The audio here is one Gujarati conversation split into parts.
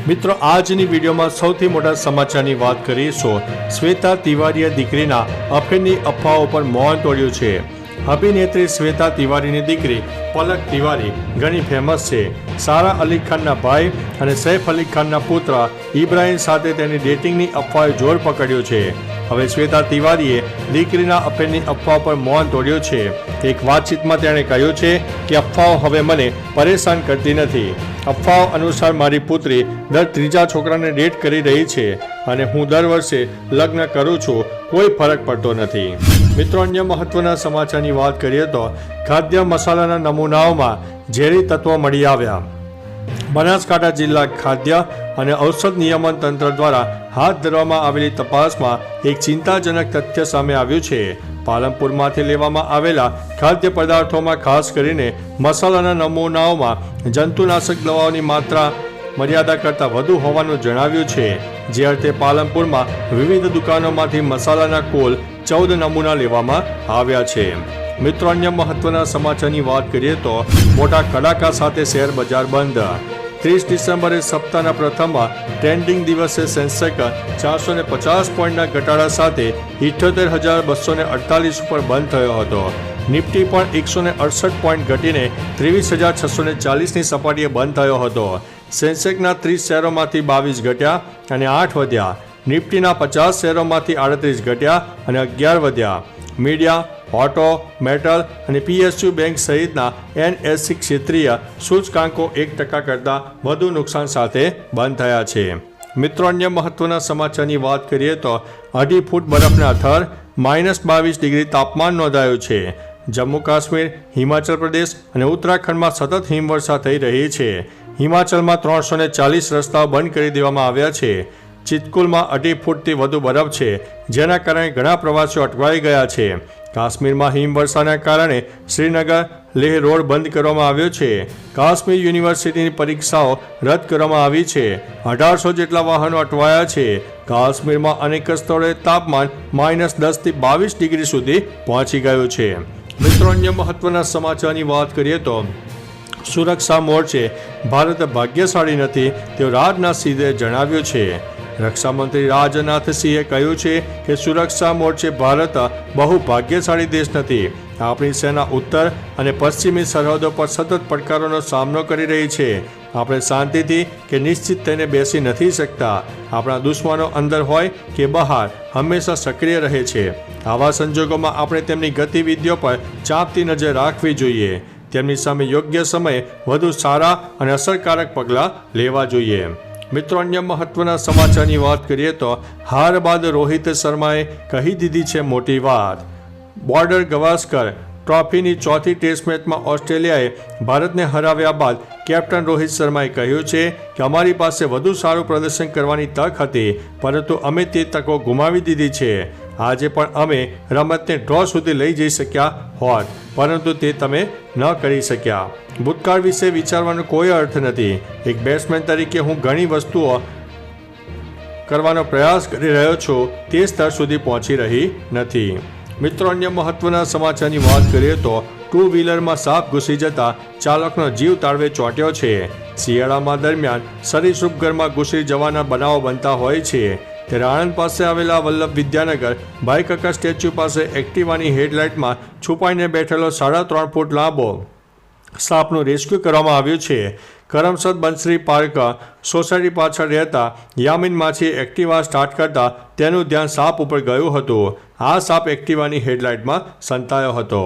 મિત્રો આજની વિડીયોમાં સૌથી મોટા સમાચારની વાત કરીશું। શ્વેતા તિવારીએ દીકરીના અફેરની અફવાઓ પર મૌન તોડ્યું છે। અભિનેત્રી શ્વેતા તિવારીની દીકરી પલક તિવારી ઘણી ફેમસ છે। સારા અલી ખાનના ભાઈ અને સૈફ અલી ખાનના પુત્ર ઇબ્રાહિમ સાથે તેની ડેટિંગની અફવાએ જોર પકડ્યું છે। હવે શ્વેતા તિવારીએ દીકરીના અફેરની અફવા પર મૌન તોડ્યું છે। એક વાતચીતમાં તેણે કહ્યું છે કે અફવાઓ હવે મને પરેશાન કરતી નથી। અફવાઓ અનુસાર મારી પુત્રી દર ત્રીજા છોકરાને ડેટ કરી રહી છે અને હું દર વર્ષે લગ્ન કરું છું, કોઈ ફરક પડતો નથી। મિત્રો, અન્ય મહત્વના સમાચારની વાત કરીએ તો ખાદ્ય મસાલાના નમૂનાઓમાં ઝેરી તત્વો મળી આવ્યા। બનાસકાંઠા જિલ્લા ખાદ્ય અને ઔષધ નિયમન તંત્ર દ્વારા હાથ ધરવામાં આવેલી તપાસમાં એક ચિંતાજનક તથ્ય સામે આવ્યું છે। પાલનપુરમાંથી લેવામાં આવેલા ખાદ્ય પદાર્થોમાં ખાસ કરીને મસાલાના નમૂનાઓમાં જંતુનાશક દવાઓની માત્રા મર્યાદા કરતાં વધુ હોવાનું જણાવ્યું છે। જે અર્થે પાલનપુરમાં વિવિધ દુકાનોમાંથી મસાલાના કુલ 14 નમૂના લેવામાં આવ્યા છે। મિત્રો, અન્ય મહત્વના સમાચારની વાત કરીએ તો મોટા કડાકા સાથે શેર બજાર બંધ। 30 ડિસેમ્બરે સપ્તાહના પ્રથમ ટ્રેન્ડિંગ દિવસે સેન્સેક્સ 450 પોઈન્ટના ઘટાડા સાથે 78,248 ઉપર બંધ થયો હતો। નિફ્ટી પણ 168 પોઈન્ટ ઘટીને 23,640ની સપાટીએ બંધ થયો હતો। સેન્સેક્સના 30 શેરોમાંથી 22 ઘટ્યા અને 8 વધ્યા। નિફ્ટીના 50 શેરોમાંથી 38 ઘટ્યા અને 11 વધ્યા। મીડિયા, ઓટો, મેટલ અને PSU બેંક સહિતના NSE ક્ષેત્રીય સૂચકાંકો 1% કરતાં વધુ નુકસાન સાથે બંધ થયા છે। મિત્રો, અન્ય મહત્વના સમાચારની વાત કરીએ તો 2.5 ફૂટ બરફના થર, -22 ડિગ્રી તાપમાન નોંધાયું છે। જમ્મુ કાશ્મીર, હિમાચલ પ્રદેશ અને ઉત્તરાખંડમાં સતત હિમવર્ષા થઈ રહી છે। હિમાચલમાં 340 રસ્તાઓ બંધ કરી દેવામાં આવ્યા છે। ચિત્કુલમાં 2.5 ફૂટથી વધુ બરફ છે, જેના કારણે ઘણા પ્રવાસીઓ અટવાઈ ગયા છે। કાશ્મીરમાં હિમવર્ષાના કારણે શ્રીનગર લેહ રોડ બંધ કરવામાં આવ્યો છે। કાશ્મીર યુનિવર્સિટીની પરીક્ષાઓ રદ કરવામાં આવી છે। 1800 જેટલા વાહનો અટવાયા છે। કાશ્મીરમાં અનેક સ્થળોએ તાપમાન -10 થી 22 ડિગ્રી સુધી પહોંચી ગયું છે। મિત્રો, અન્ય મહત્વના સમાચારની વાત કરીએ તો સુરક્ષા મોરચે ભારત ભાગ્યશાળી નથી તેવું રાજનાથ સિંહે જણાવ્યું છે। રક્ષામંત્રી રાજનાથ સિંહે કહ્યું છે કે સુરક્ષા મોરચે ભારત બહુ ભાગ્યશાળી દેશ નથી। આપણી સેના ઉત્તર અને પશ્ચિમી સરહદો પર સતત પડકારોનો સામનો કરી રહી છે। આપણે શાંતિથી કે નિશ્ચિત થઈને બેસી નથી શકતા। આપણા દુશ્મનો અંદર હોય કે બહાર હંમેશા સક્રિય રહે છે। આવા સંજોગોમાં આપણે તેમની ગતિવિધિઓ પર ચાંપતી નજર રાખવી જોઈએ। તેમની સામે યોગ્ય સમયે વધુ સારા અને અસરકારક પગલાં લેવા જોઈએ। મિત્રો, અન્ય મહત્વના સમાચારની વાત કરીએ તો હાર બાદ રોહિત શર્માએ કહી દીધી છે મોટી વાત। બોર્ડર ગવાસ્કર ટ્રોફીની ચોથી ટેસ્ટ મેચમાં ઓસ્ટ્રેલિયાએ ભારતને હરાવ્યા બાદ કેપ્ટન રોહિત શર્માએ કહ્યું છે કે અમારી પાસે વધુ સારું પ્રદર્શન કરવાની તક હતી, પરંતુ અમે તે તકો ગુમાવી દીધી છે। આજે પણ અમે રમતને ડ્રો સુધી લઈ જઈ શક્યા હોત, પરંતુ તે તમે ન કરી શક્યા। ભૂતકાળ વિશે વિચારવાનો કોઈ અર્થ નથી। એક બેટ્સમેન તરીકે હું ઘણી વસ્તુઓ કરવાનો પ્રયાસ કરી રહ્યો છું, તે સ્તર સુધી પહોંચી રહી નથી। મિત્રો, અન્ય મહત્વના સમાચારની વાત કરીએ તો 2 વ્હીલરમાં સાપ ઘૂસી જતા ચાલકનો જીવ તાળવે ચોંટ્યો છે। શિયાળામાં દરમિયાન સરીસૃપ ઘરમાં ઘૂસી જવાના બનાવો બનતા હોય છે। ત્યારે આણંદ પાસે આવેલા વલ્લભ વિદ્યાનગર ભાઈકાકા સ્ટેચ્યુ પાસે એક્ટિવાની હેડલાઇટમાં છુપાઈને બેઠેલો 3.5 ફૂટ લાંબો સાપનું રેસ્ક્યુ કરવામાં આવ્યું છે। કરમસદ બંસરી પાર્ક સોસાયટી પાછળ રહેતા યામીન માછીએ એક્ટિવા સ્ટાર્ટ કરતા તેનું ધ્યાન સાપ ઉપર ગયું હતું। આ સાપ એક્ટિવાની હેડલાઇટમાં સંતાયો હતો।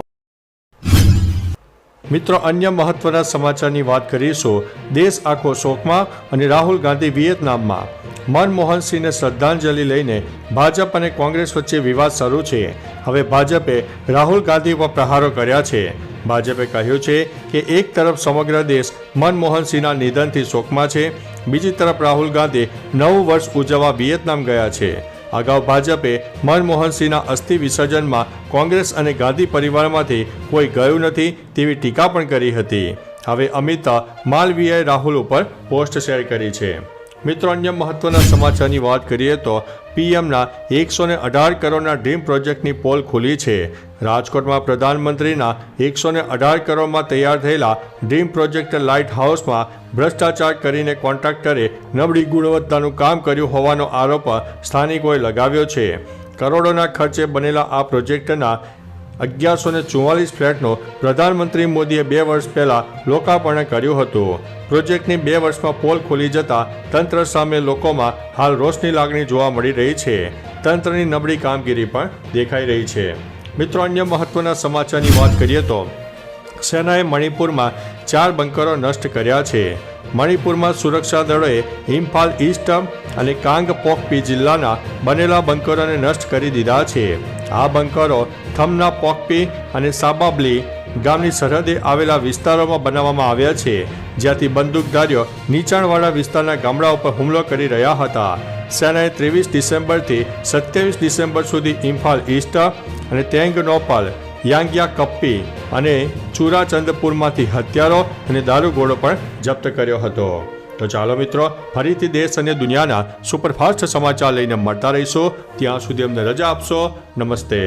મિત્રો, અન્ય મહત્વના સમાચારની વાત કરીશું। દેશ આખો શોકમાં અને રાહુલ ગાંધી વિયેતનામમાં। મનમોહન સિંહને શ્રદ્ધાંજલિ લઈને ભાજપ અને કોંગ્રેસ વચ્ચે વિવાદ શરૂ છે। હવે ભાજપે રાહુલ ગાંધી પર પ્રહારો કર્યા છે। ભાજપે કહ્યું છે કે એક તરફ સમગ્ર દેશ મનમોહન સિંહના નિધનથી શોકમાં છે, બીજી તરફ રાહુલ ગાંધી નવું વર્ષ ઉજવવા વિયેતનામ ગયા છે। અગાઉ ભાજપે મનમોહન સિંહના અસ્થિ વિસર્જનમાં કોંગ્રેસ અને ગાંધી પરિવારમાંથી કોઈ ગયું નથી તેવી ટીકા પણ કરી હતી। હવે અમિત માલવીયાએ રાહુલ ઉપર પોસ્ટ શેર કરી છે। મિત્રો, અન્ય મહત્વના સમાચારની વાત કરીએ તો પીએમના 118 કરોડના ડ્રીમ પ્રોજેક્ટની પોલ ખુલી છે. રાજકોટમાં પ્રધાનમંત્રીના 118 કરોડમાં તૈયાર થયેલા ડ્રીમ પ્રોજેક્ટ લાઇટ હાઉસમાં ભ્રષ્ટાચાર કરીને કોન્ટ્રાક્ટરે નબળી ગુણવત્તાનું કામ કર્યું હોવાનો આરોપ સ્થાનિકોએ લગાવ્યો છે. કરોડોના ખર્ચે બનેલા આ પ્રોજેક્ટના 1144 ફ્લેટનો પ્રધાનમંત્રી મોદીએ 2 વર્ષ પહેલા લોકાર્પણ કર્યું હતું. પ્રોજેક્ટની 2 વર્ષમાં પોલ ખોલી જતા તંત્ર સામે લોકોમાં હાલ રોષની લાગણી જોવા મળી રહી છે. તંત્રની નબળી કામગીરી પણ દેખાઈ રહી છે. મિત્રો, અન્ય મહત્વના સમાચારની વાત કરીએ તો સેનાએ મણિપુરમાં 4 બંકરો નષ્ટ કર્યા છે. મણિપુરમાં સુરક્ષા દળોએ ઇમ્ફાલ ઈસ્ટ અને કાંગપોકપી જિલ્લાના બનેલા બંકરોને નષ્ટ કરી દીધા છે. આ બંકરો થમના પોકપી અને સાબાબલી ગામની સરહદે આવેલા વિસ્તારોમાં બનાવવામાં આવ્યા છે, જ્યાંથી બંદૂકધારીઓ નીચાણવાળા વિસ્તારના ગામડાઓ પર હુમલો કરી રહ્યા હતા. સેનાએ 23 ડિસેમ્બરથી 27 ડિસેમ્બર સુધી ઇમ્ફાલ ઈસ્ટ અને તેંગનોપાલ, યાંગ્યા કપ્પી અને ચુરાચંદપુરમાંથી હથિયારો અને દારૂગોળો પણ જપ્ત કર્યો હતો. તો ચાલો મિત્રો, ફરીથી દેશ અને દુનિયાના સુપરફાસ્ટ સમાચાર લઈને મળતા રહીશું. ત્યાં સુધી અમને રજા આપશો. નમસ્તે.